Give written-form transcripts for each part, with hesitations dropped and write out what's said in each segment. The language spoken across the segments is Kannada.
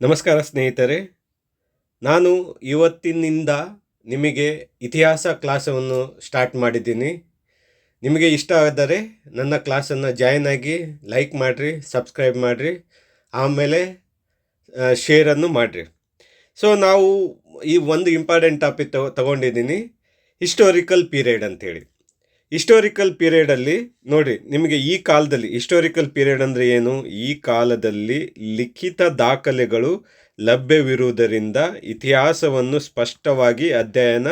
ನಮಸ್ಕಾರ ಸ್ನೇಹಿತರೆ, ನಾನು ಇವತ್ತಿನಿಂದ ನಿಮಗೆ ಇತಿಹಾಸ ಕ್ಲಾಸನ್ನು ಸ್ಟಾರ್ಟ್ ಮಾಡಿದ್ದೀನಿ. ನಿಮಗೆ ಇಷ್ಟ ಆದರೆ ನನ್ನ ಕ್ಲಾಸನ್ನು ಜಾಯ್ನ್ ಆಗಿ ಲೈಕ್ ಮಾಡಿರಿ, ಸಬ್ಸ್ಕ್ರೈಬ್ ಮಾಡಿರಿ, ಆಮೇಲೆ ಶೇರನ್ನು ಮಾಡಿರಿ. ಸೊ ನಾವು ಈ ಒಂದು ಇಂಪಾರ್ಟೆಂಟ್ ಟಾಪಿಕ್ ತಗೊಂಡಿದ್ದೀನಿ, ಹಿಸ್ಟೋರಿಕಲ್ ಪೀರಿಯಡ್ ಅಂಥೇಳಿ. ಹಿಸ್ಟೋರಿಕಲ್ ಪೀರಿಯಡಲ್ಲಿ ನೋಡಿ, ನಿಮಗೆ ಈ ಕಾಲದಲ್ಲಿ ಹಿಸ್ಟೋರಿಕಲ್ ಪೀರಿಯಡ್ ಅಂದರೆ ಏನು? ಈ ಕಾಲದಲ್ಲಿ ಲಿಖಿತ ದಾಖಲೆಗಳು ಲಭ್ಯವಿರುವುದರಿಂದ ಇತಿಹಾಸವನ್ನು ಸ್ಪಷ್ಟವಾಗಿ ಅಧ್ಯಯನ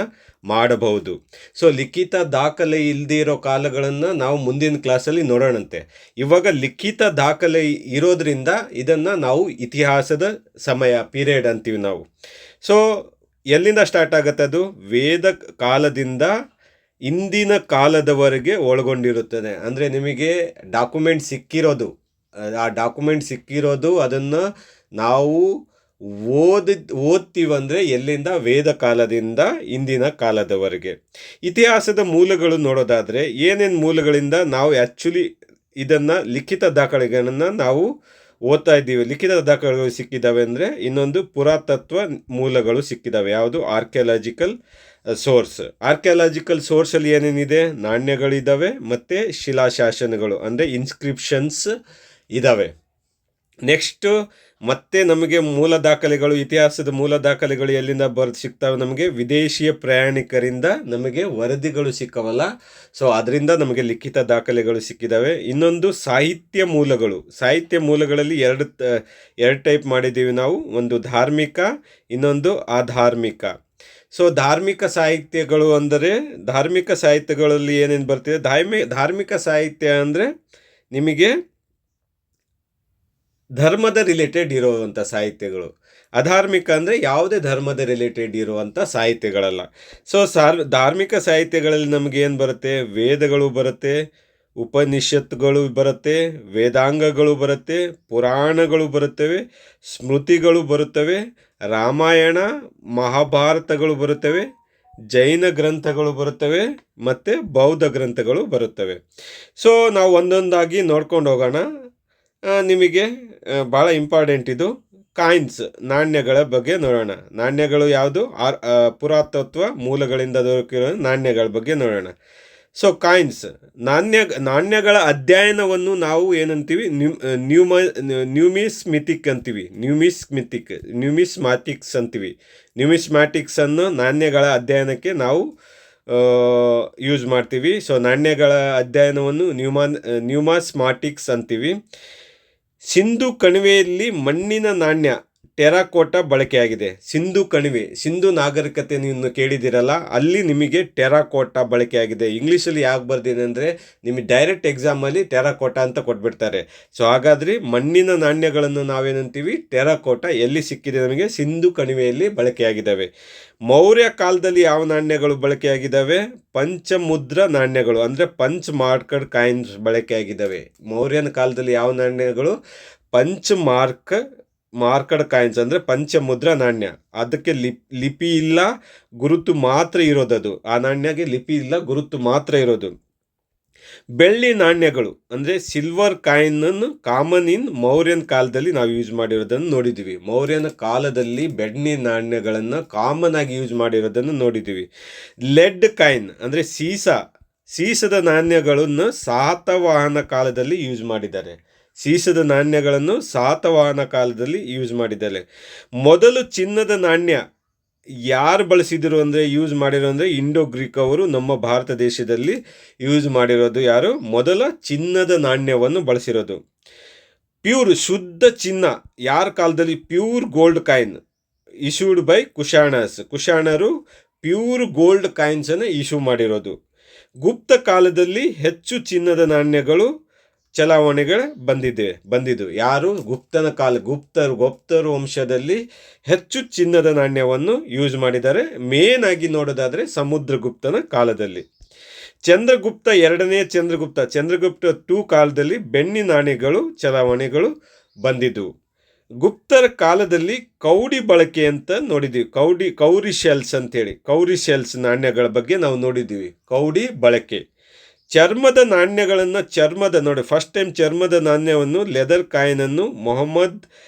ಮಾಡಬಹುದು. ಸೊ ಲಿಖಿತ ದಾಖಲೆ ಇಲ್ಲದೇ ಇರೋ ಕಾಲಗಳನ್ನು ನಾವು ಮುಂದಿನ ಕ್ಲಾಸಲ್ಲಿ ನೋಡೋಣಂತೆ. ಇವಾಗ ಲಿಖಿತ ದಾಖಲೆ ಇರೋದ್ರಿಂದ ಇದನ್ನು ನಾವು ಇತಿಹಾಸದ ಸಮಯ ಪೀರಿಯಡ್ ಅಂತೀವಿ ನಾವು. ಸೊ ಎಲ್ಲಿಂದ ಸ್ಟಾರ್ಟ್ ಆಗುತ್ತೆ? ಅದು ವೇದ ಕಾಲದಿಂದ ಇಂದಿನ ಕಾಲದವರೆಗೆ ಒಳಗೊಂಡಿರುತ್ತದೆ. ಅಂದರೆ ನಿಮಗೆ ಡಾಕ್ಯುಮೆಂಟ್ ಸಿಕ್ಕಿರೋದು ಅದನ್ನು ನಾವು ಓದ್ತೀವಂದರೆ ಎಲ್ಲಿಂದ? ವೇದ ಕಾಲದಿಂದ ಇಂದಿನ ಕಾಲದವರೆಗೆ. ಇತಿಹಾಸದ ಮೂಲಗಳು ನೋಡೋದಾದರೆ ಏನೇನು ಮೂಲಗಳಿಂದ ನಾವು ಆ್ಯಕ್ಚುಲಿ ಇದನ್ನು ಲಿಖಿತ ದಾಖಲೆಗಳನ್ನು ನಾವು ಓದ್ತಾ ಇದ್ದೀವಿ. ಲಿಖಿತ ದಾಖಲೆಗಳು ಸಿಕ್ಕಿದ್ದಾವೆ ಅಂದರೆ ಇನ್ನೊಂದು ಪುರಾತತ್ವ ಮೂಲಗಳು ಸಿಕ್ಕಿದ್ದಾವೆ. ಯಾವುದು? ಆರ್ಕಿಯಾಲಜಿಕಲ್ ಸೋರ್ಸಲ್ಲಿ ಏನೇನಿದೆ? ನಾಣ್ಯಗಳಿದ್ದಾವೆ ಮತ್ತು ಶಿಲಾಶಾಸನಗಳು ಅಂದರೆ ಇನ್ಸ್ಕ್ರಿಪ್ಷನ್ಸ್ ಇದ್ದಾವೆ. ನೆಕ್ಸ್ಟು ಮತ್ತೆ ನಮಗೆ ಮೂಲ ದಾಖಲೆಗಳು, ಇತಿಹಾಸದ ಮೂಲ ದಾಖಲೆಗಳು ಎಲ್ಲಿಂದ ಸಿಗ್ತವೆ? ನಮಗೆ ವಿದೇಶಿಯ ಪ್ರಯಾಣಿಕರಿಂದ ನಮಗೆ ವರದಿಗಳು ಸಿಕ್ಕವಲ್ಲ, ಸೊ ಅದರಿಂದ ನಮಗೆ ಲಿಖಿತ ದಾಖಲೆಗಳು ಸಿಕ್ಕಿದ್ದಾವೆ. ಇನ್ನೊಂದು ಸಾಹಿತ್ಯ ಮೂಲಗಳಲ್ಲಿ ಎರಡು ಟೈಪ್ ಮಾಡಿದ್ದೀವಿ ನಾವು. ಒಂದು ಧಾರ್ಮಿಕ, ಇನ್ನೊಂದು ಅಧಾರ್ಮಿಕ. ಸೊ ಧಾರ್ಮಿಕ ಸಾಹಿತ್ಯಗಳು ಅಂದರೆ, ಧಾರ್ಮಿಕ ಸಾಹಿತ್ಯಗಳಲ್ಲಿ ಏನೇನು ಬರ್ತಿದೆ? ಧಾರ್ಮಿಕ ಸಾಹಿತ್ಯ ಅಂದರೆ ನಿಮಗೆ ಧರ್ಮದ ರಿಲೇಟೆಡ್ ಇರುವಂಥ ಸಾಹಿತ್ಯಗಳು. ಅಧಾರ್ಮಿಕ ಅಂದರೆ ಯಾವುದೇ ಧರ್ಮದ ರಿಲೇಟೆಡ್ ಇರುವಂಥ ಸಾಹಿತ್ಯಗಳಲ್ಲ. ಸೊ ಧಾರ್ಮಿಕ ಸಾಹಿತ್ಯಗಳಲ್ಲಿ ನಮಗೆ ಏನು ಬರುತ್ತೆ? ವೇದಗಳು ಬರುತ್ತೆ, ಉಪನಿಷತ್ತುಗಳು ಬರುತ್ತೆ, ವೇದಾಂಗಗಳು ಬರುತ್ತೆ, ಪುರಾಣಗಳು ಬರುತ್ತವೆ, ಸ್ಮೃತಿಗಳು ಬರುತ್ತವೆ, ರಾಮಾಯಣ ಮಹಾಭಾರತಗಳು ಬರುತ್ತವೆ, ಜೈನ ಗ್ರಂಥಗಳು ಬರುತ್ತವೆ ಮತ್ತು ಬೌದ್ಧ ಗ್ರಂಥಗಳು ಬರುತ್ತವೆ. ಸೊ ನಾವು ಒಂದೊಂದಾಗಿ ನೋಡ್ಕೊಂಡು ಹೋಗೋಣ. ನಿಮಗೆ ಭಾಳ ಇಂಪಾರ್ಟೆಂಟ್ ಇದು. ಕಾಯಿನ್ಸ್, ನಾಣ್ಯಗಳ ಬಗ್ಗೆ ನೋಡೋಣ. ನಾಣ್ಯಗಳು ಯಾವುದು? ಪುರಾತತ್ವ ಮೂಲಗಳಿಂದ ದೊರಕಿರೋ ನಾಣ್ಯಗಳ ಬಗ್ಗೆ ನೋಡೋಣ. ಸೊ ಕಾಯಿನ್ಸ್, ನಾಣ್ಯಗಳ ಅಧ್ಯಯನವನ್ನು ನಾವು ಏನಂತೀವಿ? ನ್ಯೂಮಿಸ್ಮ್ಯಾಟಿಕ್ಸ್ ಅಂತೀವಿ. ನ್ಯೂಮಿಸ್ಮ್ಯಾಟಿಕ್ಸನ್ನು ನಾಣ್ಯಗಳ ಅಧ್ಯಯನಕ್ಕೆ ನಾವು ಯೂಸ್ ಮಾಡ್ತೀವಿ. ಸೊ ನಾಣ್ಯಗಳ ಅಧ್ಯಯನವನ್ನು ನ್ಯೂಮಿಸ್ಮ್ಯಾಟಿಕ್ಸ್ ಅಂತೀವಿ. ಸಿಂಧು ಕಣಿವೆಯಲ್ಲಿ ಮಣ್ಣಿನ ನಾಣ್ಯ ಟೆರಾಕೋಟಾ ಬಳಕೆಯಾಗಿದೆ. ಸಿಂಧು ನಾಗರಿಕತೆ ನೀವು ಕೇಳಿದಿರಲ್ಲ, ಅಲ್ಲಿ ನಿಮಗೆ ಟೆರಾಕೋಟಾ ಬಳಕೆಯಾಗಿದೆ. ಇಂಗ್ಲೀಷಲ್ಲಿ ಯಾಕೆ ಬರ್ದಿದೆ ಅಂದರೆ ನಿಮಗೆ ಡೈರೆಕ್ಟ್ ಎಕ್ಸಾಮಲ್ಲಿ ಟೆರಾಕೋಟಾ ಅಂತ ಕೊಟ್ಬಿಡ್ತಾರೆ. ಸೊ ಹಾಗಾದರೆ ಮಣ್ಣಿನ ನಾಣ್ಯಗಳನ್ನು ನಾವೇನಂತೀವಿ? ಟೆರಾಕೋಟಾ. ಎಲ್ಲಿ ಸಿಕ್ಕಿದೆ? ನಮಗೆ ಸಿಂಧು ಕಣಿವೆಯಲ್ಲಿ ಬಳಕೆಯಾಗಿದ್ದಾವೆ. ಮೌರ್ಯ ಕಾಲದಲ್ಲಿ ಯಾವ ನಾಣ್ಯಗಳು ಬಳಕೆಯಾಗಿದ್ದಾವೆ? ಪಂಚಮುದ್ರ ನಾಣ್ಯಗಳು ಅಂದರೆ ಪಂಚ್ ಮಾರ್ಕಡ್ ಕಾಯಿನ್ಸ್ ಬಳಕೆಯಾಗಿದ್ದಾವೆ. ಮೌರ್ಯನ ಕಾಲದಲ್ಲಿ ಯಾವ ನಾಣ್ಯಗಳು? ಮಾರ್ಕಡ್ ಕಾಯಿನ್ಸ್ ಅಂದರೆ ಪಂಚಮುದ್ರ ನಾಣ್ಯ. ಅದಕ್ಕೆ ಲಿಪಿ ಇಲ್ಲ, ಗುರುತು ಮಾತ್ರ ಇರೋದದು. ಆ ನಾಣ್ಯಗೆ ಲಿಪಿ ಇಲ್ಲ, ಗುರುತು ಮಾತ್ರ ಇರೋದು. ಬೆಳ್ಳಿ ನಾಣ್ಯಗಳು ಅಂದರೆ ಸಿಲ್ವರ್ ಕಾಯಿನನ್ನು ಕಾಮನ್ ಇನ್ ಮೌರ್ಯನ್ ಕಾಲದಲ್ಲಿ ನಾವು ಯೂಸ್ ಮಾಡಿರೋದನ್ನು ನೋಡಿದ್ದೀವಿ. ಮೌರ್ಯನ ಕಾಲದಲ್ಲಿ ಬೆಳ್ಳಿ ನಾಣ್ಯಗಳನ್ನು ಕಾಮನ್ ಆಗಿ ಯೂಸ್ ಮಾಡಿರೋದನ್ನು ನೋಡಿದ್ದೀವಿ. ಲೆಡ್ ಕಾಯಿನ್ ಅಂದರೆ ಸೀಸದ ನಾಣ್ಯಗಳನ್ನು ಸಾತವಾಹನ ಕಾಲದಲ್ಲಿ ಯೂಸ್ ಮಾಡಿದ್ದಾರೆ. ಮೊದಲು ಚಿನ್ನದ ನಾಣ್ಯ ಯಾರು ಬಳಸಿದರು ಅಂದರೆ ಇಂಡೋ ಗ್ರೀಕ್ ಅವರು ನಮ್ಮ ಭಾರತ ದೇಶದಲ್ಲಿ ಯೂಸ್ ಮಾಡಿರೋದು. ಯಾರು ಮೊದಲ ಚಿನ್ನದ ನಾಣ್ಯವನ್ನು ಬಳಸಿರೋದು? ಪ್ಯೂರ್ ಶುದ್ಧ ಚಿನ್ನ ಯಾರ ಕಾಲದಲ್ಲಿ? Pure gold coin issued by ಕುಶಾಣರು ಪ್ಯೂರ್ ಗೋಲ್ಡ್ ಕಾಯಿನ್ಸನ್ನು ಇಶ್ಯೂ ಮಾಡಿರೋದು. ಗುಪ್ತ ಕಾಲದಲ್ಲಿ ಹೆಚ್ಚು ಚಿನ್ನದ ನಾಣ್ಯಗಳು ಚಲಾವಣೆಗಳು ಬಂದಿದ್ದು ಯಾರು? ಗುಪ್ತರು ವಂಶದಲ್ಲಿ ಹೆಚ್ಚು ಚಿನ್ನದ ನಾಣ್ಯವನ್ನು ಯೂಸ್ ಮಾಡಿದ್ದಾರೆ. ಮೇನ್ ಆಗಿ ನೋಡೋದಾದರೆ ಸಮುದ್ರಗುಪ್ತನ ಕಾಲದಲ್ಲಿ. ಎರಡನೇ ಚಂದ್ರಗುಪ್ತ 2 ಕಾಲದಲ್ಲಿ ಬೆಣ್ಣಿ ನಾಣ್ಯಗಳು ಚಲಾವಣೆಗಳು ಬಂದಿದ್ದು. ಗುಪ್ತರ ಕಾಲದಲ್ಲಿ ಕೌಡಿ ಬಳಕೆ ಅಂತ ನೋಡಿದ್ದೀವಿ. ಕೌರಿ ಶೆಲ್ಸ್ ಅಂತೇಳಿ, ಕೌರಿ ಶೆಲ್ಸ್ ನಾಣ್ಯಗಳ ಬಗ್ಗೆ ನಾವು ನೋಡಿದ್ದೀವಿ. ಕೌಡಿ ಬಳಕೆ ಚರ್ಮದ ನಾಣ್ಯಗಳನ್ನು ನೋಡಿ ಫಸ್ಟ್ ಟೈಮ್ ಚರ್ಮದ ನಾಣ್ಯವನ್ನು ಲೆದರ್ ಕಾಯಿನನ್ನು ಮೊಹಮ್ಮದ್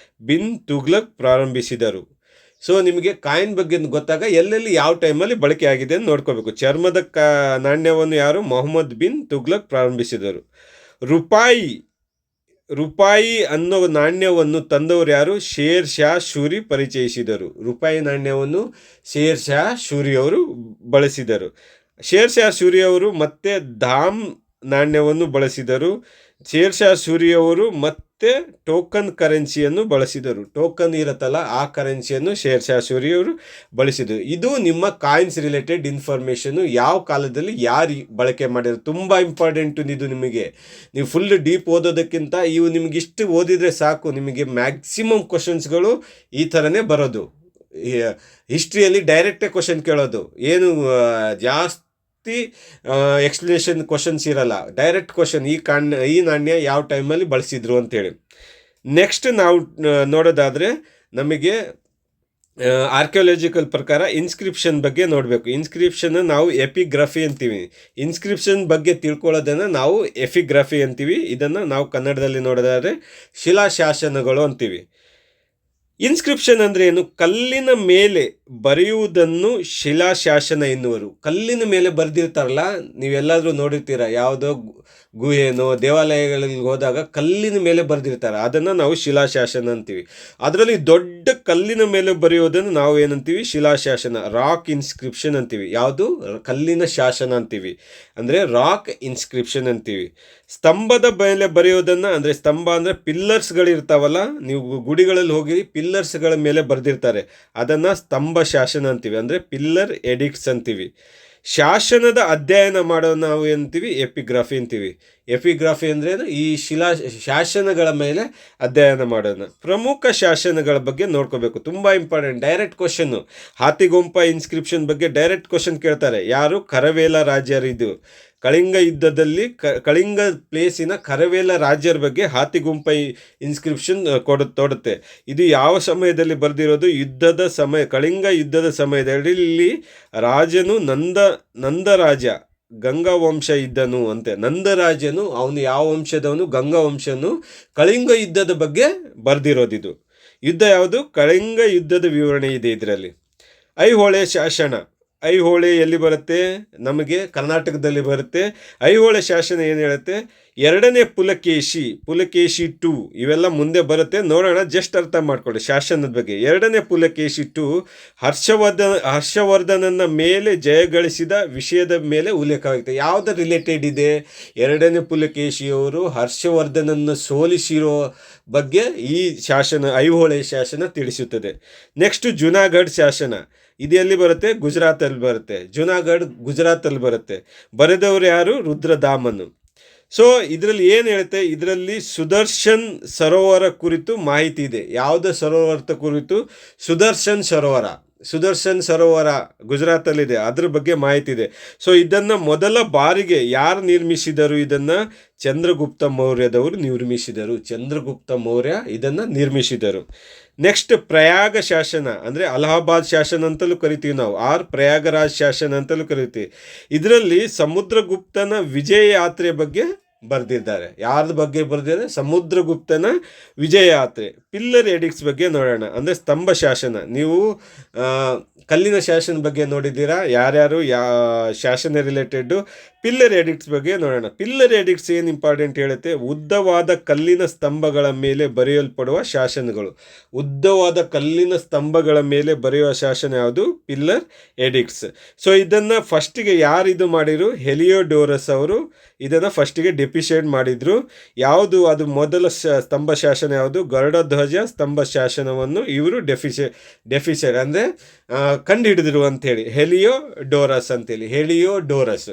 ಬಿನ್ ತುಗ್ಲಕ್ ಪ್ರಾರಂಭಿಸಿದರು. ಸೊ ನಿಮಗೆ ಕಾಯಿನ್ ಬಗ್ಗೆ ಗೊತ್ತಾಗ ಎಲ್ಲೆಲ್ಲಿ ಯಾವ ಟೈಮಲ್ಲಿ ಬಳಕೆ ಆಗಿದೆ ಅಂತ ನೋಡ್ಕೋಬೇಕು. ಚರ್ಮದ ನಾಣ್ಯವನ್ನು ಯಾರು? ಮೊಹಮ್ಮದ್ ಬಿನ್ ತುಗ್ಲಕ್ ಪ್ರಾರಂಭಿಸಿದರು. ರೂಪಾಯಿ ಅನ್ನೋ ನಾಣ್ಯವನ್ನು ತಂದವರು ಯಾರು? ಶೇರ್ ಶಾ ಸೂರಿ ಪರಿಚಯಿಸಿದರು. ರೂಪಾಯಿ ನಾಣ್ಯವನ್ನು ಶೇರ್ ಶಾ ಸೂರಿಯವರು ಬಳಸಿದರು. ಶೇರ್ ಶಾ ಸೂರಿಯವರು ಮತ್ತೆ ಧಾಮ್ ನಾಣ್ಯವನ್ನು ಬಳಸಿದರು. ಶೇರ್ ಶಾ ಸೂರಿಯವರು ಮತ್ತೆ ಟೋಕನ್ ಕರೆನ್ಸಿಯನ್ನು ಬಳಸಿದರು. ಟೋಕನ್ ಇರುತ್ತಲ್ಲ, ಆ ಕರೆನ್ಸಿಯನ್ನು ಶೇರ್ ಶಾ ಸೂರಿಯವರು ಬಳಸಿದರು. ಇದು ನಿಮ್ಮ ಕಾಯಿನ್ಸ್ ರಿಲೇಟೆಡ್ ಇನ್ಫಾರ್ಮೇಷನು. ಯಾವ ಕಾಲದಲ್ಲಿ ಯಾರು ಬಳಕೆ ಮಾಡಿದ್ರು ತುಂಬ ಇಂಪಾರ್ಟೆಂಟು. ಇದು ನಿಮಗೆ ನೀವು ಫುಲ್ ಡೀಪ್ ಓದೋದಕ್ಕಿಂತ ಇವು ನಿಮ್ಗೆ ಇಷ್ಟು ಓದಿದರೆ ಸಾಕು. ನಿಮಗೆ ಮ್ಯಾಕ್ಸಿಮಮ್ ಕ್ವಶನ್ಸ್ಗಳು ಈ ಥರನೇ ಬರೋದು. ಹಿಸ್ಟ್ರಿಯಲ್ಲಿ ಡೈರೆಕ್ಟೇ ಕ್ವಶನ್ ಕೇಳೋದು, ಏನು ಜಾಸ್ತಿ ಎಕ್ಸ್ಪ್ಲನೇಷನ್ ಕ್ವಶನ್ಸ್ ಇರಲ್ಲ. ಡೈರೆಕ್ಟ್ ಕ್ವಶನ್, ಈ ನಾಣ್ಯ ಯಾವ ಟೈಮಲ್ಲಿ ಬಳಸಿದ್ರು ಅಂತೇಳಿ. ನೆಕ್ಸ್ಟ್ ನಾವು ನೋಡೋದಾದರೆ ನಮಗೆ ಆರ್ಕಿಯಾಲಜಿಕಲ್ ಪ್ರಕಾರ ಇನ್ಸ್ಕ್ರಿಪ್ಷನ್ ಬಗ್ಗೆ ನೋಡಬೇಕು. ಇನ್ಸ್ಕ್ರಿಪ್ಷನ್ ನಾವು ಎಪಿಗ್ರಫಿ ಅಂತೀವಿ. ಇನ್ಸ್ಕ್ರಿಪ್ಷನ್ ಬಗ್ಗೆ ತಿಳ್ಕೊಳ್ಳೋದನ್ನು ನಾವು ಎಪಿಗ್ರಫಿ ಅಂತೀವಿ. ಇದನ್ನು ನಾವು ಕನ್ನಡದಲ್ಲಿ ನೋಡೋದಾದರೆ ಶಿಲಾಶಾಸನಗಳು ಅಂತೀವಿ. ಇನ್ಸ್ಕ್ರಿಪ್ಷನ್ ಅಂದರೆ ಏನು? ಕಲ್ಲಿನ ಮೇಲೆ ಬರೆಯುವುದನ್ನು ಶಿಲಾಶಾಸನ ಎನ್ನುವರು. ಕಲ್ಲಿನ ಮೇಲೆ ಬರೆದಿರ್ತಾರಲ್ಲ, ನೀವೆಲ್ಲಾದರೂ ನೋಡಿರ್ತೀರ, ಯಾವುದೋ ಗುಹೆನೋ ದೇವಾಲಯಗಳಿಗೆ ಹೋದಾಗ ಕಲ್ಲಿನ ಮೇಲೆ ಬರೆದಿರ್ತಾರೆ, ಅದನ್ನು ನಾವು ಶಿಲಾಶಾಸನ ಅಂತೀವಿ. ಅದರಲ್ಲಿ ದೊಡ್ಡ ಕಲ್ಲಿನ ಮೇಲೆ ಬರೆಯೋದನ್ನು ನಾವು ಏನಂತೀವಿ? ಶಿಲಾಶಾಸನ, ರಾಕ್ ಇನ್ಸ್ಕ್ರಿಪ್ಷನ್ ಅಂತೀವಿ. ಯಾವುದು? ಕಲ್ಲಿನ ಶಾಸನ ಅಂತೀವಿ, ಅಂದರೆ ರಾಕ್ ಇನ್ಸ್ಕ್ರಿಪ್ಷನ್ ಅಂತೀವಿ. ಸ್ತಂಭದ ಮೇಲೆ ಬರೆಯೋದನ್ನು, ಅಂದರೆ ಸ್ತಂಭ ಅಂದರೆ ಪಿಲ್ಲರ್ಸ್ಗಳಿರ್ತಾವಲ್ಲ, ನೀವು ಗುಡಿಗಳಲ್ಲಿ ಹೋಗಿ ಪಿಲ್ಲರ್ಸ್ಗಳ ಮೇಲೆ ಬರೆದಿರ್ತಾರೆ, ಅದನ್ನು ಸ್ತಂಭ ಶಾಸನ ಅಂತೀವಿ, ಅಂದರೆ ಪಿಲ್ಲರ್ ಎಡಿಕ್ಟ್ಸ್ ಅಂತೀವಿ. ಶಾಸನದ ಅಧ್ಯಯನ ಮಾಡೋ ನಾವು ಏನಂತೀವಿ? ಎಪಿಗ್ರಫಿ ಅಂತೀವಿ. ಎಪಿಗ್ರಫಿ ಅಂದರೆ ಈ ಶಾಸನಗಳ ಮೇಲೆ ಅಧ್ಯಯನ ಮಾಡೋಣ. ಪ್ರಮುಖ ಶಾಸನಗಳ ಬಗ್ಗೆ ನೋಡ್ಕೋಬೇಕು, ತುಂಬ ಇಂಪಾರ್ಟೆಂಟ್. ಡೈರೆಕ್ಟ್ ಕ್ವಶನ್ನು. ಹಾತಿಗುಂಪ ಇನ್ಸ್ಕ್ರಿಪ್ಷನ್ ಬಗ್ಗೆ ಡೈರೆಕ್ಟ್ ಕ್ವಶನ್ ಕೇಳ್ತಾರೆ. ಯಾರು? ಖರವೇಲ ರಾಜ್ಯರಿದು. ಕಳಿಂಗ ಯುದ್ಧದಲ್ಲಿ ಕಳಿಂಗ ಪ್ಲೇಸಿನ ಖರವೇಲ ರಾಜ್ಯರ ಬಗ್ಗೆ ಹಾತಿಗುಂಪ ಇನ್ಸ್ಕ್ರಿಪ್ಷನ್ ತೋಡುತ್ತೆ. ಇದು ಯಾವ ಸಮಯದಲ್ಲಿ ಬರೆದಿರೋದು? ಯುದ್ಧದ ಸಮಯ, ಕಳಿಂಗ ಯುದ್ಧದ ಸಮಯದಲ್ಲಿ ರಾಜನು ನಂದರಾಜ ಗಂಗಾ ವಂಶ ಇದ್ದನು ಅಂತೆ. ನಂದರಾಜನು ಅವನು ಯಾವ ವಂಶದವನು? ಗಂಗಾ ವಂಶನು. ಕಳಿಂಗ ಯುದ್ಧದ ಬಗ್ಗೆ ಬರೆದಿರೋದಿದು. ಯುದ್ಧ ಯಾವುದು? ಕಳಿಂಗ ಯುದ್ಧದ ವಿವರಣೆ ಇದೆ ಇದರಲ್ಲಿ. ಐಹೊಳೆ ಶಾಸನ. ಐಹೊಳೆ ಎಲ್ಲಿ ಬರುತ್ತೆ? ನಮಗೆ ಕರ್ನಾಟಕದಲ್ಲಿ ಬರುತ್ತೆ. ಐಹೊಳೆ ಶಾಸನ ಏನು ಹೇಳುತ್ತೆ? ಎರಡನೇ ಪುಲಕೇಶಿ 2 ಇವೆಲ್ಲ ಮುಂದೆ ಬರುತ್ತೆ, ನೋಡೋಣ, ಜಸ್ಟ್ ಅರ್ಥ ಮಾಡ್ಕೊಳ್ಳಿ ಶಾಸನದ ಬಗ್ಗೆ. ಎರಡನೇ ಪುಲಕೇಶಿ 2 ಹರ್ಷವರ್ಧನನ ಮೇಲೆ ಜಯಗಳಿಸಿದ ವಿಷಯದ ಮೇಲೆ ಉಲ್ಲೇಖವಾಗುತ್ತೆ. ಯಾವುದರ ರಿಲೇಟೆಡ್ ಇದೆ? ಎರಡನೇ ಪುಲಕೇಶಿಯವರು ಹರ್ಷವರ್ಧನನ್ನು ಸೋಲಿಸಿರೋ ಬಗ್ಗೆ ಈ ಶಾಸನ, ಐಹೊಳೆ ಶಾಸನ ತಿಳಿಸುತ್ತದೆ. ನೆಕ್ಸ್ಟ್ ಜುನಾಗಢ್ ಶಾಸನ. ಇದು ಎಲ್ಲಿ ಬರುತ್ತೆ? ಗುಜರಾತಲ್ಲಿ ಬರುತ್ತೆ. ಜುನಾಗಢ್ ಗುಜರಾತಲ್ಲಿ ಬರುತ್ತೆ. ಬರೆದವರು ಯಾರು? ರುದ್ರದಾಮನು. ಸೊ ಇದರಲ್ಲಿ ಏನು ಹೇಳುತ್ತೆ? ಇದರಲ್ಲಿ ಸುದರ್ಶನ್ ಸರೋವರ ಕುರಿತು ಮಾಹಿತಿ ಇದೆ. ಯಾವುದೇ ಸರೋವರದ ಕುರಿತು? ಸುದರ್ಶನ್ ಸರೋವರ ಗುಜರಾತಲ್ಲಿದೆ, ಅದ್ರ ಬಗ್ಗೆ ಮಾಹಿತಿ ಇದೆ. ಸೊ ಇದನ್ನು ಮೊದಲ ಬಾರಿಗೆ ಯಾರು ನಿರ್ಮಿಸಿದರು? ಇದನ್ನು ಚಂದ್ರಗುಪ್ತ ಮೌರ್ಯದವರು ನಿರ್ಮಿಸಿದರು. ಚಂದ್ರಗುಪ್ತ ಮೌರ್ಯ ಇದನ್ನು ನಿರ್ಮಿಸಿದರು. ನೆಕ್ಸ್ಟ್ ಪ್ರಯಾಗ ಶಾಸನ, ಅಂದರೆ ಅಲಹಾಬಾದ್ ಶಾಸನ ಅಂತಲೂ ಕರಿತೀವಿ ನಾವು, ಪ್ರಯಾಗರಾಜ್ ಶಾಸನ ಅಂತಲೂ ಕರಿತೀವಿ. ಇದರಲ್ಲಿ ಸಮುದ್ರಗುಪ್ತನ ವಿಜಯ ಯಾತ್ರೆ ಬಗ್ಗೆ ಬರೆದಿದ್ದಾರೆ. ಯಾರ್ದ ಬಗ್ಗೆ ಬರೆದಿದ್ದಾರೆ? ಸಮುದ್ರಗುಪ್ತನ ವಿಜಯ ಯಾತ್ರೆ. ಪಿಲ್ಲರ್ ಎಡಿಕ್ಟ್ಸ್ ಬಗ್ಗೆ ನೋಡೋಣ, ಅಂದರೆ ಸ್ತಂಭ ಶಾಸನ. ನೀವು ಕಲ್ಲಿನ ಶಾಸನ ಬಗ್ಗೆ ನೋಡಿದ್ದೀರಾ? ಯಾರ್ಯಾರು ಶಾಸನ ರಿಲೇಟೆಡ್ಡು. ಪಿಲ್ಲರ್ ಎಡಿಕ್ಟ್ಸ್ ಬಗ್ಗೆ ನೋಡೋಣ. ಪಿಲ್ಲರ್ ಎಡಿಕ್ಟ್ಸ್ ಏನು ಇಂಪಾರ್ಟೆಂಟ್ ಹೇಳುತ್ತೆ? ಉದ್ದವಾದ ಕಲ್ಲಿನ ಸ್ತಂಭಗಳ ಮೇಲೆ ಬರೆಯಲ್ಪಡುವ ಶಾಸನಗಳು. ಉದ್ದವಾದ ಕಲ್ಲಿನ ಸ್ತಂಭಗಳ ಮೇಲೆ ಬರೆಯುವ ಶಾಸನ ಯಾವುದು? Pillar edicts. ಸೊ ಇದನ್ನು ಫಸ್ಟಿಗೆ ಯಾರು ಇದು ಮಾಡಿದರು? ಹೆಲಿಯೋಡೋರಸ್ ಅವರು ಇದನ್ನು ಫಸ್ಟಿಗೆ ಡೆಪಿಸೈಡ್ ಮಾಡಿದರು. ಯಾವುದು ಅದು ಮೊದಲ ಸ್ತಂಭ ಶಾಸನ ಯಾವುದು? ಗರುಡಧ್ವಜ ಸ್ತಂಭ ಶಾಸನವನ್ನು ಇವರು ಡೆಫಿಸೈಡ್ ಅಂದರೆ ಕಂಡು ಹಿಡಿದ್ರು ಅಂಥೇಳಿ, ಹೆಲಿಯೋಡೋರಸ್.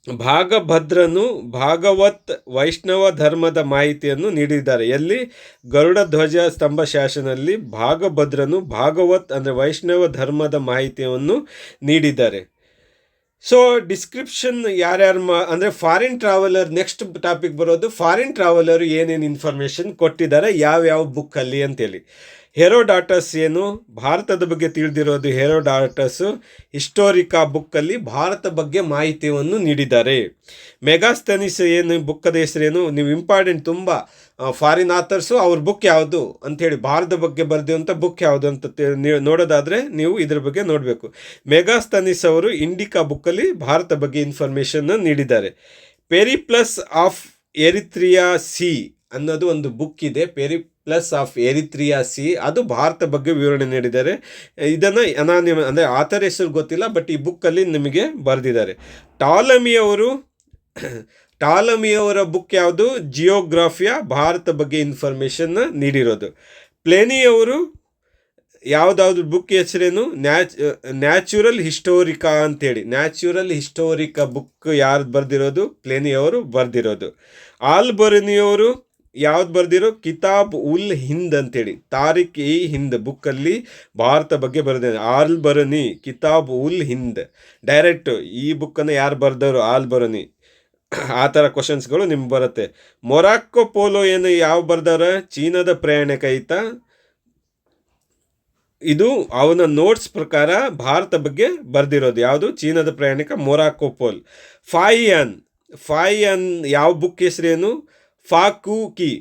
ಭಾಗಭದ್ರನು ಭಾಗವತ್ ವೈಷ್ಣವ ಧರ್ಮದ ಮಾಹಿತಿಯನ್ನು ನೀಡಿದ್ದಾರೆ. ಎಲ್ಲಿ? ಗರುಡಧ್ವಜ ಸ್ತಂಭ ಶಾಸನಲ್ಲಿ ಭಾಗಭದ್ರನು ಭಾಗವತ್ ಅಂದರೆ ವೈಷ್ಣವ ಧರ್ಮದ ಮಾಹಿತಿಯನ್ನು ನೀಡಿದ್ದಾರೆ. ಸೊ ಡಿಸ್ಕ್ರಿಪ್ಷನ್ ಯಾರ್ಯಾರು ಅಂದರೆ ಫಾರಿನ್ ಟ್ರಾವೆಲರ್, ನೆಕ್ಸ್ಟ್ ಟಾಪಿಕ್ ಬರೋದು ಫಾರಿನ್ ಟ್ರಾವೆಲರ್ ಏನೇನು ಇನ್ಫಾರ್ಮೇಷನ್ ಕೊಟ್ಟಿದ್ದಾರೆ ಯಾವ್ಯಾವ ಬುಕ್ಕಲ್ಲಿ ಅಂತೇಳಿ. ಹೆರೋಡಾಟಸ್ ಏನು ಭಾರತದ ಬಗ್ಗೆ ತಿಳಿದಿರೋದು, ಹೆರೋಡಾಟಸ್ ಹಿಸ್ಟೋರಿಕಾ ಬುಕ್ಕಲ್ಲಿ ಭಾರತ ಬಗ್ಗೆ ಮಾಹಿತಿಯನ್ನು ನೀಡಿದ್ದಾರೆ. ಮೆಗಾಸ್ತನಿಸ್ ಏನು ಬುಕ್ಕದ ಹೆಸರೇನು, ನೀವು ಇಂಪಾರ್ಟೆಂಟ್ ತುಂಬ ಫಾರಿನ್ ಆಥರ್ಸು ಅವ್ರ ಬುಕ್ ಯಾವುದು ಅಂಥೇಳಿ, ಭಾರತದ ಬಗ್ಗೆ ಬರೆದಿರುವಂಥ ಬುಕ್ ಯಾವುದು ಅಂತ ನೋಡೋದಾದರೆ ನೀವು ಇದ್ರ ಬಗ್ಗೆ ನೋಡಬೇಕು. ಮೆಗಾಸ್ತನಿಸ್ ಅವರು ಇಂಡಿಕಾ ಬುಕ್ಕಲ್ಲಿ ಭಾರತ ಬಗ್ಗೆ ಇನ್ಫಾರ್ಮೇಷನ್ನ ನೀಡಿದ್ದಾರೆ. ಪೆರಿಪ್ಲಸ್ ಆಫ್ ಎರಿತ್ರಿಯಾ ಸಿ ಅನ್ನೋದು ಒಂದು ಬುಕ್ ಇದೆ, ಪೆರಿಪ್ಲಸ್ ಆಫ್ ಎರಿತ್ರಿಯಾ ಸಿ, ಅದು ಭಾರತ ಬಗ್ಗೆ ವಿವರಣೆ ನೀಡಿದ್ದಾರೆ. ಇದನ್ನು ಅನಾನಿಮ ಅಂದರೆ ಆಥರ್ ಹೆಸರು ಗೊತ್ತಿಲ್ಲ, ಬಟ್ ಈ ಬುಕ್ಕಲ್ಲಿ ನಿಮಗೆ ಬರೆದಿದ್ದಾರೆ. ಟಾಲಮಿಯವರ ಬುಕ್ ಯಾವುದು, ಜಿಯೋಗ್ರಾಫಿಯಾ, ಭಾರತ ಬಗ್ಗೆ ಇನ್ಫಾರ್ಮೇಷನ್ನ ನೀಡಿರೋದು. ಪ್ಲೇನಿಯವರು ಯಾವುದಾದ್ರು ಬುಕ್ ಹೆಸರೇನು, ನ್ಯಾಚುರಲ್ ಹಿಸ್ಟೋರಿಕಾ ಅಂತೇಳಿ, ನ್ಯಾಚುರಲ್ ಹಿಸ್ಟೋರಿಕಾ ಬುಕ್ ಯಾರು ಬರೆದಿರೋದು, ಪ್ಲೇನಿಯವರು ಬರೆದಿರೋದು. ಆಲ್ಬರ್ನಿಯವರು ಯಾವ್ದು ಬರೆದಿರೋ, ಕಿತಾಬ್ ಉಲ್ ಹಿಂದ್ ಅಂತೇಳಿ, ತಾರಿಕ್ ಇ ಹಿಂದ್ ಬುಕ್ಕಲ್ಲಿ ಭಾರತ ಬಗ್ಗೆ ಬರೆದಿದ್ದಾರೆ. ಆಲ್ಬರ್ನಿ ಕಿತಾಬ್ ಉಲ್ ಹಿಂದ್, ಡೈರೆಕ್ಟ್ ಈ ಬುಕ್ಕನ್ನು ಯಾರು ಬರೆದವರು, ಆಲ್ಬರ್ನಿ. ಆ ಥರ ಕ್ವಶನ್ಸ್ಗಳು ನಿಮ್ಗೆ ಬರುತ್ತೆ. ಮೊರಾಕ್ಕೋ ಪೋಲೋ ಏನು ಯಾವ ಬರ್ದಾರ, ಚೀನಾದ ಪ್ರಯಾಣಿಕ ಈತ. ಇದು ಅವನ ನೋಟ್ಸ್ ಪ್ರಕಾರ ಭಾರತ ಬಗ್ಗೆ ಬರೆದಿರೋದು. ಯಾವುದು, ಚೀನಾದ ಪ್ರಯಾಣಿಕ ಮೊರಾಕ್ಕೋ ಪೋಲ್. ಫಾಯಿಯಾನ್ ಯಾವ ಬುಕ್ ಹೆಸರೇನು, ಫಾಕುಕಿ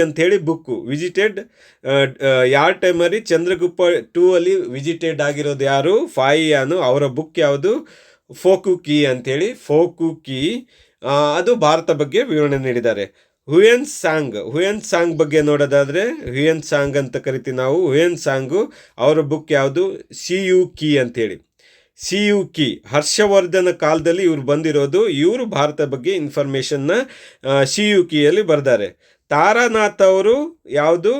ಅಂಥೇಳಿ ಬುಕ್ಕು. ವಿಸಿಟೆಡ್ ಯಾರ್ ಟೈಮಲ್ಲಿ ಚಂದ್ರಗುಪ್ತ 2 ಅಲ್ಲಿ ವಿಸಿಟೆಡ್ ಆಗಿರೋದು ಯಾರು, ಫಾಯಿಯಾನು. ಅವರ ಬುಕ್ ಯಾವುದು, ಫೋಕುಕಿ ಅಂಥೇಳಿ, ಫೋಕುಕಿ. ಅದು ಭಾರತ ಬಗ್ಗೆ ವಿವರಣೆ ನೀಡಿದ್ದಾರೆ. ಹುಯೆನ್ ಸಾಂಗ್ ಬಗ್ಗೆ ನೋಡೋದಾದರೆ, ಹುಯೆನ್ ಸಾಂಗ್ ಅಂತ ಕರಿತೀವಿ ನಾವು. ಹುಯೆನ್ ಸಾಂಗು ಅವರ ಬುಕ್ ಯಾವುದು, ಸಿಯುಕಿ ಅಂಥೇಳಿ, ಸಿಯುಕಿ. ಹರ್ಷವರ್ಧನ ಕಾಲದಲ್ಲಿ ಇವರು ಬಂದಿರೋದು, ಇವರು ಭಾರತ ಬಗ್ಗೆ ಇನ್ಫಾರ್ಮೇಷನ್ನ ಸಿಯುಕಿಯಲ್ಲಿ ಬರೆದಾರೆ. ತಾರಾನಾಥ್ ಅವರು ಯಾವುದು,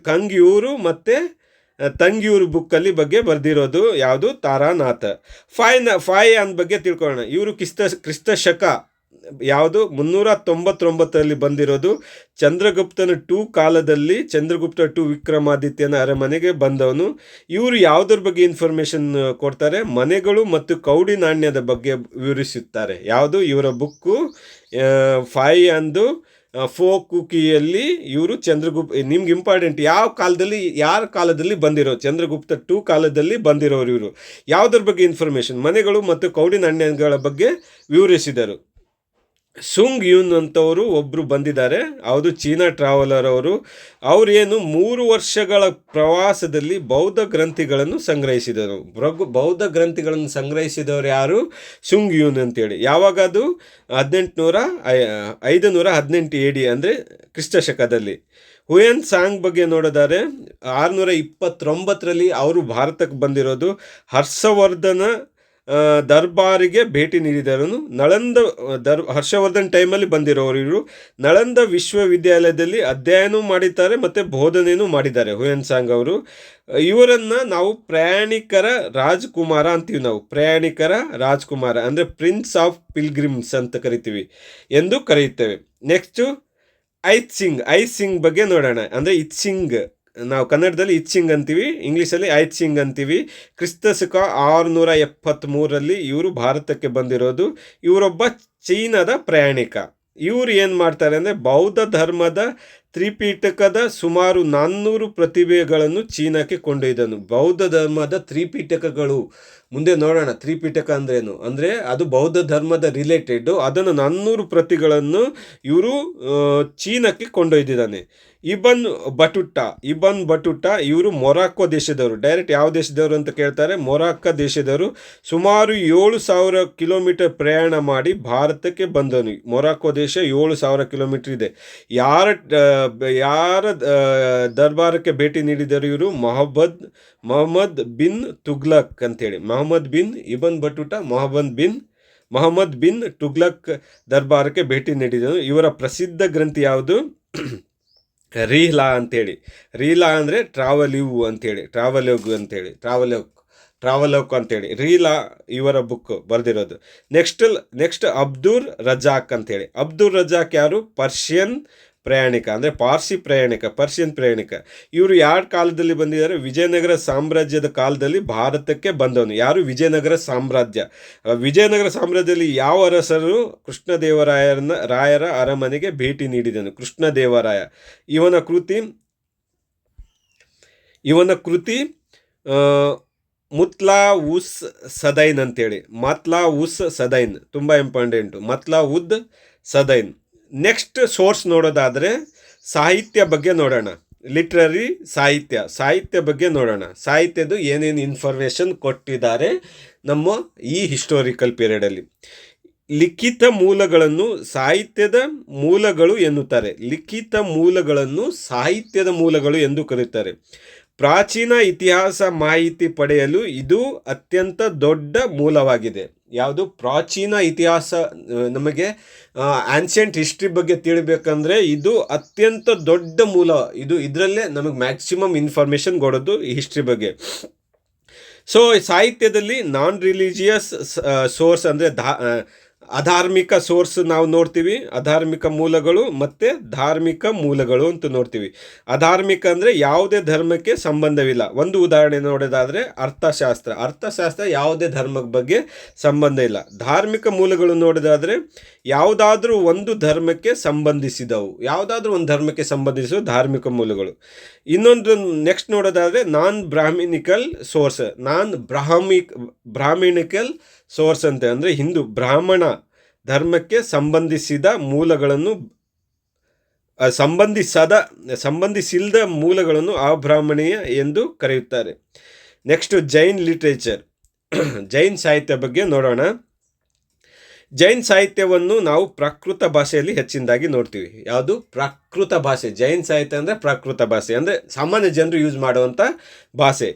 ಕಂಗ್ಯೂರು ಮತ್ತು ತಂಗಿಯೂರು ಬುಕ್ಕಲ್ಲಿ ಬಗ್ಗೆ ಬರೆದಿರೋದು ಯಾವುದು, ತಾರಾನಾಥ. ಫಾಯಿಯಾನ್ ಬಗ್ಗೆ ತಿಳ್ಕೊಳ್ಳೋಣ. ಇವರು ಕ್ರಿಸ್ತ ಶಕ ಯಾವುದು 399ರಲ್ಲಿ ಬಂದಿರೋದು. ಚಂದ್ರಗುಪ್ತನ 2 ಕಾಲದಲ್ಲಿ, ಚಂದ್ರಗುಪ್ತ 2 ವಿಕ್ರಮಾದಿತ್ಯನ ಅರಮನೆಗೆ ಬಂದವನು. ಇವರು ಯಾವುದ್ರ ಬಗ್ಗೆ ಇನ್ಫಾರ್ಮೇಷನ್ ಕೊಡ್ತಾರೆ, ಮನೆಗಳು ಮತ್ತು ಕೌಡಿ ನಾಣ್ಯದ ಬಗ್ಗೆ ವಿವರಿಸುತ್ತಾರೆ. ಯಾವುದು ಇವರ ಬುಕ್ಕು, ಫಾಯಿಯಾನ್ದು ಫೋಕುಕಿಯಲ್ಲಿ. ಇವರು ನಿಮ್ಗೆ ಇಂಪಾರ್ಟೆಂಟ್, ಯಾರ ಕಾಲದಲ್ಲಿ ಬಂದಿರೋ, ಚಂದ್ರಗುಪ್ತ 2 ಕಾಲದಲ್ಲಿ ಬಂದಿರೋರು ಇವರು. ಯಾವುದ್ರ ಬಗ್ಗೆ ಇನ್ಫಾರ್ಮೇಷನ್, ಮನೆಗಳು ಮತ್ತು ಕೌಡಿ ನಾಣ್ಯಗಳ ಬಗ್ಗೆ ವಿವರಿಸಿದರು. ಸುಂಗ್ ಯೂನ್ ಅಂತವರು ಒಬ್ಬರು ಬಂದಿದ್ದಾರೆ, ಅವರು ಚೀನಾ ಟ್ರಾವೆಲರ್ ಅವರು. ಅವರೇನು 3 ವರ್ಷಗಳ ಪ್ರವಾಸದಲ್ಲಿ ಬೌದ್ಧ ಗ್ರಂಥಿಗಳನ್ನು ಸಂಗ್ರಹಿಸಿದರು. ಬೌದ್ಧ ಗ್ರಂಥಿಗಳನ್ನು ಸಂಗ್ರಹಿಸಿದವರು ಯಾರು, ಸುಂಗ್ ಯೂನ್ ಅಂತೇಳಿ. ಯಾವಾಗ ಅದು 518 AD ಅಂದರೆ ಕ್ರಿಸ್ತ ಶಕದಲ್ಲಿ. ಹುಯೆನ್ ಸಾಂಗ್ ಬಗ್ಗೆ ನೋಡಿದರೆ 629ರಲ್ಲಿ ಅವರು ಭಾರತಕ್ಕೆ ಬಂದಿರೋದು. ಹರ್ಷವರ್ಧನ ದರ್ಬಾರಿಗೆ ಭೇಟಿ ನೀಡಿದರನು. ಹರ್ಷವರ್ಧನ್ ಟೈಮಲ್ಲಿ ಬಂದಿರೋರು ಇವರು. ನಳಂದ ವಿಶ್ವವಿದ್ಯಾಲಯದಲ್ಲಿ ಅಧ್ಯಯನ ಮಾಡಿದ್ದಾರೆ ಮತ್ತು ಬೋಧನೆಯೂ ಮಾಡಿದ್ದಾರೆ ಹುಯೆನ್ ಸಾಂಗ್ ಅವರು. ಇವರನ್ನು ನಾವು ಪ್ರಯಾಣಿಕರ ರಾಜ್ಕುಮಾರ ಅಂತೀವಿ. ನಾವು ಪ್ರಯಾಣಿಕರ ರಾಜ್ಕುಮಾರ ಅಂದರೆ ಪ್ರಿನ್ಸ್ ಆಫ್ ಪಿಲ್ಗ್ರಿಮ್ಸ್ ಅಂತ ಕರಿತೀವಿ ಎಂದು ಕರೆಯುತ್ತೇವೆ. ನೆಕ್ಸ್ಟು ಐತ್ ಸಿಂಗ್ ಬಗ್ಗೆ ನೋಡೋಣ. ಅಂದರೆ ಇತ್ಸಿಂಗ್, ನಾವು ಕನ್ನಡದಲ್ಲಿ ಇತ್ಸಿಂಗ್ ಅಂತೀವಿ, ಇಂಗ್ಲೀಷಲ್ಲಿ ಐತ್ ಸಿಂಗ್ ಅಂತೀವಿ. ಕ್ರಿಸ್ತಶಕ 673ರಲ್ಲಿ ಇವರು ಭಾರತಕ್ಕೆ ಬಂದಿರೋದು. ಇವರೊಬ್ಬ ಚೀನಾದ ಪ್ರಯಾಣಿಕ. ಇವರು ಏನು ಮಾಡ್ತಾರೆ ಅಂದರೆ, ಬೌದ್ಧ ಧರ್ಮದ ತ್ರಿಪಿಟಕದ ಸುಮಾರು 400 ಪ್ರತಿಭೆಗಳನ್ನು ಚೀನಾಕ್ಕೆ ಕೊಂಡೊಯ್ದನು. ಬೌದ್ಧ ಧರ್ಮದ ತ್ರಿಪಿಟಕಗಳು, ಮುಂದೆ ನೋಡೋಣ ತ್ರಿಪಿಟಕ ಅಂದ್ರೇನು. ಅಂದರೆ ಅದು ಬೌದ್ಧ ಧರ್ಮದ ರಿಲೇಟೆಡ್, ಅದನ್ನು 400 ಪ್ರತಿಗಳನ್ನು ಇವರು ಚೀನಾಕ್ಕೆ ಕೊಂಡೊಯ್ದಿದ್ದಾನೆ. ಇಬನ್ ಬಟುಟಾ ಇವರು ಮೊರಾಕ್ಕೋ ದೇಶದವರು. ಡೈರೆಕ್ಟ್ ಯಾವ ದೇಶದವರು ಅಂತ ಕೇಳ್ತಾರೆ, ಮೊರಾಕ್ಕೋ ದೇಶದವರು. ಸುಮಾರು 7,000 ಕಿಲೋಮೀಟರ್ ಪ್ರಯಾಣ ಮಾಡಿ ಭಾರತಕ್ಕೆ ಬಂದನು. ಮೊರಾಕ್ಕೋ ದೇಶ 7,000 ಕಿಲೋಮೀಟರ್ ಇದೆ. ಯಾರ ದರ್ಬಾರಕ್ಕೆ ಭೇಟಿ ನೀಡಿದರು ಇವರು, ಮೊಹಮ್ಮದ್ ಬಿನ್ ತುಗ್ಲಕ್ ಅಂತೇಳಿ. ಇಬನ್ ಬಟುಟಾ ಮೊಹಮ್ಮದ್ ಬಿನ್ ತುಗ್ಲಕ್ ದರ್ಬಾರಕ್ಕೆ ಭೇಟಿ ನೀಡಿದನು. ಇವರ ಪ್ರಸಿದ್ಧ ಗ್ರಂಥಿ ಯಾವುದು, ರೀಲಾ ಅಂತೇಳಿ. ರೀಲಾ ಅಂದರೆ ಟ್ರಾವಲೋಕ್ ಅಂತೇಳಿ ರೀಲಾ ಇವರ ಬುಕ್ ಬರೆದಿರೋದು. ನೆಕ್ಸ್ಟ್ ಅಬ್ದುರ್ ರಜಾಕ್ ಅಂತೇಳಿ. ಅಬ್ದುರ್ ರಜಾಕ್ ಯಾರು, ಪ್ರಯಾಣಿಕ ಅಂದರೆ ಪಾರ್ಸಿ ಪ್ರಯಾಣಿಕ, ಪರ್ಷಿಯನ್ ಪ್ರಯಾಣಿಕ. ಇವರು ಯಾರ ಕಾಲದಲ್ಲಿ ಬಂದಿದ್ದಾರೆ? ವಿಜಯನಗರ ಸಾಮ್ರಾಜ್ಯದ ಕಾಲದಲ್ಲಿ ಭಾರತಕ್ಕೆ ಬಂದವನು. ಯಾರು? ವಿಜಯನಗರ ಸಾಮ್ರಾಜ್ಯ. ವಿಜಯನಗರ ಸಾಮ್ರಾಜ್ಯದಲ್ಲಿ ಯಾವ ಅರಸರು ರಾಯರ ಅರಮನೆಗೆ ಭೇಟಿ ನೀಡಿದನು? ಕೃಷ್ಣದೇವರಾಯ. ಇವನ ಕೃತಿ ಮುತ್ಲಾ ಉಸ್ ಸದೈನ್ ಅಂತೇಳಿ. ಮತ್ಲಾ ಉಸ್ ಸದೈನ್ ತುಂಬ ಇಂಪಾರ್ಟೆಂಟು. ಮತ್ಲಾ ಉದ್ ಸದೈನ್. ನೆಕ್ಸ್ಟ್ ಸೋರ್ಸ್ ನೋಡೋದಾದರೆ ಸಾಹಿತ್ಯ ಬಗ್ಗೆ ನೋಡೋಣ. ಲಿಟ್ರರಿ ಸಾಹಿತ್ಯ ಬಗ್ಗೆ ನೋಡೋಣ. ಸಾಹಿತ್ಯದ ಏನೇನು ಇನ್ಫಾರ್ಮೇಷನ್ ಕೊಟ್ಟಿದ್ದಾರೆ ನಮ್ಮ ಈ ಹಿಸ್ಟೋರಿಕಲ್ ಪೀರಿಯಡಲ್ಲಿ. ಲಿಖಿತ ಮೂಲಗಳನ್ನು ಸಾಹಿತ್ಯದ ಮೂಲಗಳು ಎನ್ನುತ್ತಾರೆ. ಲಿಖಿತ ಮೂಲಗಳನ್ನು ಸಾಹಿತ್ಯದ ಮೂಲಗಳು ಎಂದು ಕರೆಯುತ್ತಾರೆ. ಪ್ರಾಚೀನ ಇತಿಹಾಸ ಮಾಹಿತಿ ಪಡೆಯಲು ಇದು ಅತ್ಯಂತ ದೊಡ್ಡ ಮೂಲವಾಗಿದೆ. ಯಾವುದು? ಪ್ರಾಚೀನ ಇತಿಹಾಸ, ನಮಗೆ ಆನ್ಷಿಯಂಟ್ ಹಿಸ್ಟ್ರಿ ಬಗ್ಗೆ ತಿಳಿಬೇಕಂದ್ರೆ ಇದು ಅತ್ಯಂತ ದೊಡ್ಡ ಮೂಲ. ಇದರಲ್ಲೇ ನಮಗೆ ಮ್ಯಾಕ್ಸಿಮಮ್ ಇನ್ಫಾರ್ಮೇಷನ್ ಕೊಡೋದು ಈ ಹಿಸ್ಟ್ರಿ ಬಗ್ಗೆ. ಸೊ ಸಾಹಿತ್ಯದಲ್ಲಿ ನಾನ್ ರಿಲಿಜಿಯಸ್ ಸೋರ್ಸ್ ಅಂದರೆ ಅಧಾರ್ಮಿಕ ಸೋರ್ಸ್ ನಾವು ನೋಡ್ತೀವಿ. ಅಧಾರ್ಮಿಕ ಮೂಲಗಳು ಮತ್ತು ಧಾರ್ಮಿಕ ಮೂಲಗಳು ಅಂತ ನೋಡ್ತೀವಿ. ಅಧಾರ್ಮಿಕ ಅಂದರೆ ಯಾವುದೇ ಧರ್ಮಕ್ಕೆ ಸಂಬಂಧವಿಲ್ಲ. ಒಂದು ಉದಾಹರಣೆ ನೋಡೋದಾದರೆ ಅರ್ಥಶಾಸ್ತ್ರ ಯಾವುದೇ ಧರ್ಮದ ಬಗ್ಗೆ ಸಂಬಂಧ ಇಲ್ಲ. ಧಾರ್ಮಿಕ ಮೂಲಗಳು ನೋಡೋದಾದರೆ ಯಾವುದಾದ್ರೂ ಒಂದು ಧರ್ಮಕ್ಕೆ ಸಂಬಂಧಿಸಿದವು. ಧಾರ್ಮಿಕ ಮೂಲಗಳು. ಇನ್ನೊಂದು ನೆಕ್ಸ್ಟ್ ನೋಡೋದಾದರೆ ಬ್ರಾಹ್ಮಿಣಿಕಲ್ ಸೋರ್ಸ್ ಅಂತ ಅಂದರೆ ಹಿಂದೂ ಬ್ರಾಹ್ಮಣ ಧರ್ಮಕ್ಕೆ ಸಂಬಂಧಿಸಿದ ಮೂಲಗಳನ್ನು ಸಂಬಂಧಿಸಿಲ್ಲದ ಮೂಲಗಳನ್ನು ಅಬ್ರಾಹ್ಮಣೀಯ ಎಂದು ಕರೆಯುತ್ತಾರೆ. ನೆಕ್ಸ್ಟ್ ಜೈನ್ ಲಿಟ್ರೇಚರ್, ಜೈನ್ ಸಾಹಿತ್ಯ ಬಗ್ಗೆ ನೋಡೋಣ. ಜೈನ್ ಸಾಹಿತ್ಯವನ್ನು ನಾವು ಪ್ರಾಕೃತ ಭಾಷೆಯಲ್ಲಿ ಹೆಚ್ಚಿನದಾಗಿ ನೋಡ್ತೀವಿ. ಯಾವುದು? ಪ್ರಾಕೃತ ಭಾಷೆ. ಜೈನ್ ಸಾಹಿತ್ಯ ಅಂದರೆ ಪ್ರಾಕೃತ ಭಾಷೆ, ಅಂದರೆ ಸಾಮಾನ್ಯ ಜನರು ಯೂಸ್ ಮಾಡುವಂಥ ಭಾಷೆ.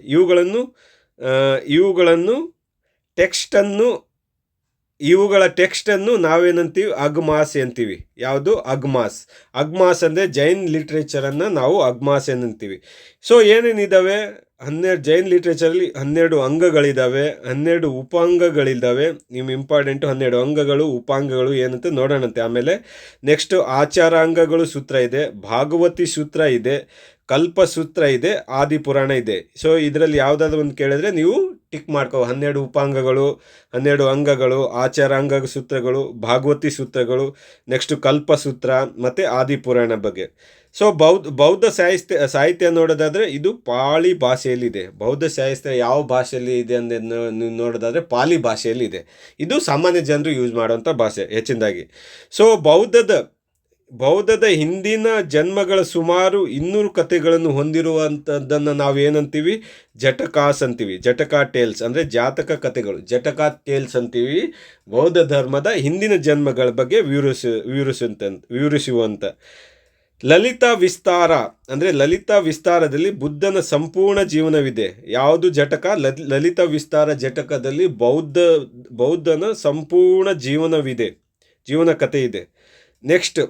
ಇವುಗಳ ಟೆಕ್ಸ್ಟನ್ನು ನಾವೇನಂತೀವಿ? ಅಗ್ಮಾಸ್ ಅಂತೀವಿ. ಯಾವುದು? ಅಗ್ಮಾಸ್ ಅಂದರೆ ಜೈನ್ ಲಿಟ್ರೇಚರನ್ನು ನಾವು ಅಗ್ಮಾಸ್ ಏನಂತೀವಿ. ಸೊ ಏನೇನಿದ್ದಾವೆ? ಜೈನ್ ಲಿಟ್ರೇಚರಲ್ಲಿ 12 ಅಂಗಗಳಿದ್ದಾವೆ, 12 ಉಪಾಂಗಗಳಿದ್ದಾವೆ. ನಿಮ್ಮ ಇಂಪಾರ್ಟೆಂಟು 12 ಅಂಗಗಳು, ಉಪಾಂಗಗಳು ಏನಂತ ನೋಡೋಣಂತೆ ಆಮೇಲೆ. ನೆಕ್ಸ್ಟ್ ಆಚಾರಾಂಗಗಳು ಸೂತ್ರ ಇದೆ, ಭಾಗವತಿ ಸೂತ್ರ ಇದೆ, ಕಲ್ಪಸೂತ್ರ ಇದೆ, ಆದಿಪುರಾಣ ಇದೆ. ಸೊ ಇದರಲ್ಲಿ ಯಾವುದಾದ್ರೂ ಒಂದು ಕೇಳಿದ್ರೆ ನೀವು ಟಿಕ್ ಮಾಡ್ಕೋ. 12 ಉಪಾಂಗಗಳು, 12 ಅಂಗಗಳು, ಆಚಾರಾಂಗ ಸೂತ್ರಗಳು, ಭಾಗವತಿ ಸೂತ್ರಗಳು, ನೆಕ್ಸ್ಟ್ ಕಲ್ಪಸೂತ್ರ ಮತ್ತು ಆದಿಪುರಾಣ ಬಗ್ಗೆ. ಸೊ ಬೌದ್ಧ ಸಾಹಿತ್ಯ ನೋಡೋದಾದರೆ ಇದು ಪಾಳಿ ಭಾಷೆಯಲ್ಲಿದೆ. ಬೌದ್ಧ ಸಾಹಿತ್ಯ ಯಾವ ಭಾಷೆಯಲ್ಲಿ ಇದೆ ನೀವು ನೋಡೋದಾದರೆ ಪಾಲಿ ಭಾಷೆಯಲ್ಲಿ ಇದೆ. ಇದು ಸಾಮಾನ್ಯ ಜನರು ಯೂಸ್ ಮಾಡುವಂಥ ಭಾಷೆ ಹೆಚ್ಚಿನದಾಗಿ. ಸೊ ಬೌದ್ಧದ ಹಿಂದಿನ ಜನ್ಮಗಳ ಸುಮಾರು 200 ಕಥೆಗಳನ್ನು ಹೊಂದಿರುವಂಥದ್ದನ್ನು ನಾವೇನಂತೀವಿ? ಜಟಕಾಸ್ ಅಂತೀವಿ. ಜಟಕಾ ಟೇಲ್ಸ್ ಅಂದರೆ ಜಾತಕ ಕಥೆಗಳು, ಜಟಕಾ ಟೇಲ್ಸ್ ಅಂತೀವಿ. ಬೌದ್ಧ ಧರ್ಮದ ಹಿಂದಿನ ಜನ್ಮಗಳ ಬಗ್ಗೆ ವಿವರಿಸುವಂಥ. ಲಲಿತಾ ವಿಸ್ತಾರ ಅಂದರೆ ಲಲಿತಾ ವಿಸ್ತಾರದಲ್ಲಿ ಬುದ್ಧನ ಸಂಪೂರ್ಣ ಜೀವನವಿದೆ. ಯಾವುದು ಜಟಕ? ಲಲಿತಾ ವಿಸ್ತಾರ ಜಟಕದಲ್ಲಿ ಬೌದ್ಧನ ಸಂಪೂರ್ಣ ಜೀವನ ಕಥೆ ಇದೆ. ನೆಕ್ಸ್ಟ್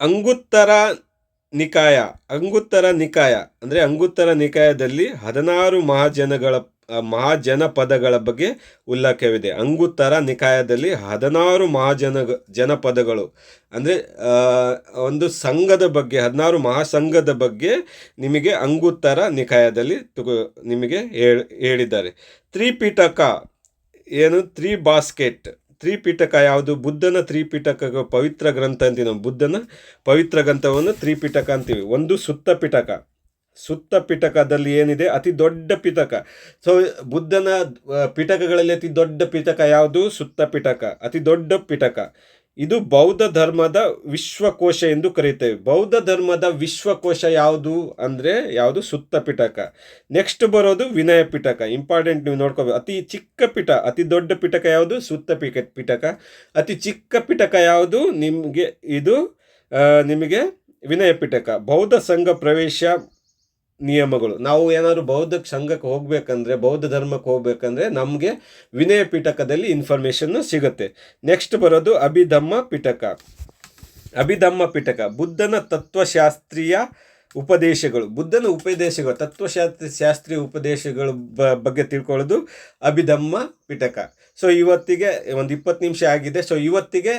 ಅಂಗುತ್ತರ ನಿಕಾಯ ಅಂದರೆ ಅಂಗುತ್ತರ ನಿಕಾಯದಲ್ಲಿ 16 ಮಹಾಜನಪದಗಳ ಬಗ್ಗೆ ಉಲ್ಲೇಖವಿದೆ. ಅಂಗುತ್ತರ ನಿಕಾಯದಲ್ಲಿ 16 ಜನಪದಗಳು ಅಂದರೆ ಒಂದು ಸಂಘದ ಬಗ್ಗೆ, 16 ಮಹಾಸಂಘದ ಬಗ್ಗೆ ನಿಮಗೆ ಅಂಗುತ್ತರ ನಿಕಾಯದಲ್ಲಿ ನಿಮಗೆ ಹೇಳಿದ್ದಾರೆ. ತ್ರಿಪಿಟಕ ಏನು? ತ್ರಿಪಿಟಕ ಯಾವುದು? ಬುದ್ಧನ ತ್ರಿಪಿಟಕ ಪವಿತ್ರ ಗ್ರಂಥ ಅಂತೀವಿ ನಾವು. ಬುದ್ಧನ ಪವಿತ್ರ ಗ್ರಂಥವನ್ನು ತ್ರಿಪಿಟಕ ಅಂತೀವಿ. ಒಂದು ಸುತ್ತ ಪಿಟಕದಲ್ಲಿ ಏನಿದೆ? ಅತಿ ದೊಡ್ಡ ಪಿಟಕ. ಸೊ ಬುದ್ಧನ ಪಿಟಕಗಳಲ್ಲಿ ಅತಿ ದೊಡ್ಡ ಪಿಟಕ ಯಾವುದು? ಸುತ್ತ ಪಿಟಕ, ಅತಿ ದೊಡ್ಡ ಪಿಟಕ. ಇದು ಬೌದ್ಧ ಧರ್ಮದ ವಿಶ್ವಕೋಶ ಎಂದು ಕರೆಯುತ್ತೇವೆ. ಬೌದ್ಧ ಧರ್ಮದ ವಿಶ್ವಕೋಶ ಯಾವುದು ಅಂದರೆ ಯಾವುದು? ಸುತ್ತ ಪಿಟಕ. ನೆಕ್ಸ್ಟ್ ಬರೋದು ವಿನಯ ಪಿಟಕ. ಇಂಪಾರ್ಟೆಂಟ್, ನೀವು ನೋಡ್ಕೋಬೇಕು. ಅತಿ ದೊಡ್ಡ ಪಿಟಕ ಯಾವುದು? ಸುತ್ತ ಪಿಟಕ. ಅತಿ ಚಿಕ್ಕ ಪಿಟಕ ಯಾವುದು? ನಿಮಗೆ ವಿನಯ ಪಿಟಕ. ಬೌದ್ಧ ಸಂಘ ಪ್ರವೇಶ ನಿಯಮಗಳು. ನಾವು ಏನಾದರೂ ಬೌದ್ಧ ಸಂಘಕ್ಕೆ ಹೋಗ್ಬೇಕಂದ್ರೆ, ಬೌದ್ಧ ಧರ್ಮಕ್ಕೆ ಹೋಗ್ಬೇಕಂದ್ರೆ ನಮಗೆ ವಿನಯ ಪಿಟಕದಲ್ಲಿ ಇನ್ಫಾರ್ಮೇಷನ್ ಸಿಗುತ್ತೆ. ನೆಕ್ಸ್ಟ್ ಬರೋದು ಅಭಿಧಮ್ಮ ಪಿಟಕ. ಬುದ್ಧನ ತತ್ವಶಾಸ್ತ್ರೀಯ ಉಪದೇಶಗಳು, ಬುದ್ಧನ ಉಪದೇಶಗಳು, ಶಾಸ್ತ್ರೀಯ ಉಪದೇಶಗಳ ಬಗ್ಗೆ ತಿಳ್ಕೊಳ್ಳೋದು ಅಭಿಧಮ್ಮ ಪಿಟಕ. ಸೊ ಇವತ್ತಿಗೆ ಒಂದು 20 ನಿಮಿಷ ಆಗಿದೆ. ಸೊ ಇವತ್ತಿಗೆ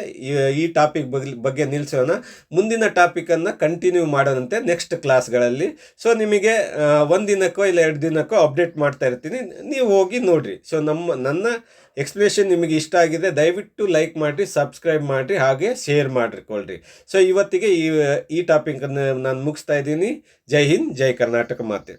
ಈ ಟಾಪಿಕ್ ಬಗ್ಗೆ ನಿಲ್ಲಿಸೋಣ. ಮುಂದಿನ ಟಾಪಿಕನ್ನು ಕಂಟಿನ್ಯೂ ಮಾಡೋಣಂತೆ ನೆಕ್ಸ್ಟ್ ಕ್ಲಾಸ್ಗಳಲ್ಲಿ. ಸೊ ನಿಮಗೆ 1 ದಿನಕ್ಕೋ ಇಲ್ಲ 2 ದಿನಕ್ಕೋ ಅಪ್ಡೇಟ್ ಮಾಡ್ತಾ ಇರ್ತೀನಿ, ನೀವು ಹೋಗಿ ನೋಡಿರಿ. ಸೊ ನನ್ನ ಎಕ್ಸ್ಪ್ಲೇಷನ್ ನಿಮಗೆ ಇಷ್ಟ ಆಗಿದೆ, ದಯವಿಟ್ಟು ಲೈಕ್ ಮಾಡಿರಿ, ಸಬ್ಸ್ಕ್ರೈಬ್ ಮಾಡಿರಿ, ಹಾಗೆ ಶೇರ್ ಮಾಡಿಕೊಳ್ಳ್ರಿ. ಸೊ ಇವತ್ತಿಗೆ ಈ ಟಾಪಿಕನ್ನು ನಾನು ಮುಗಿಸ್ತಾ ಇದ್ದೀನಿ. ಜೈ ಹಿಂದ್, ಜೈ ಕರ್ನಾಟಕ ಮಾತೆ.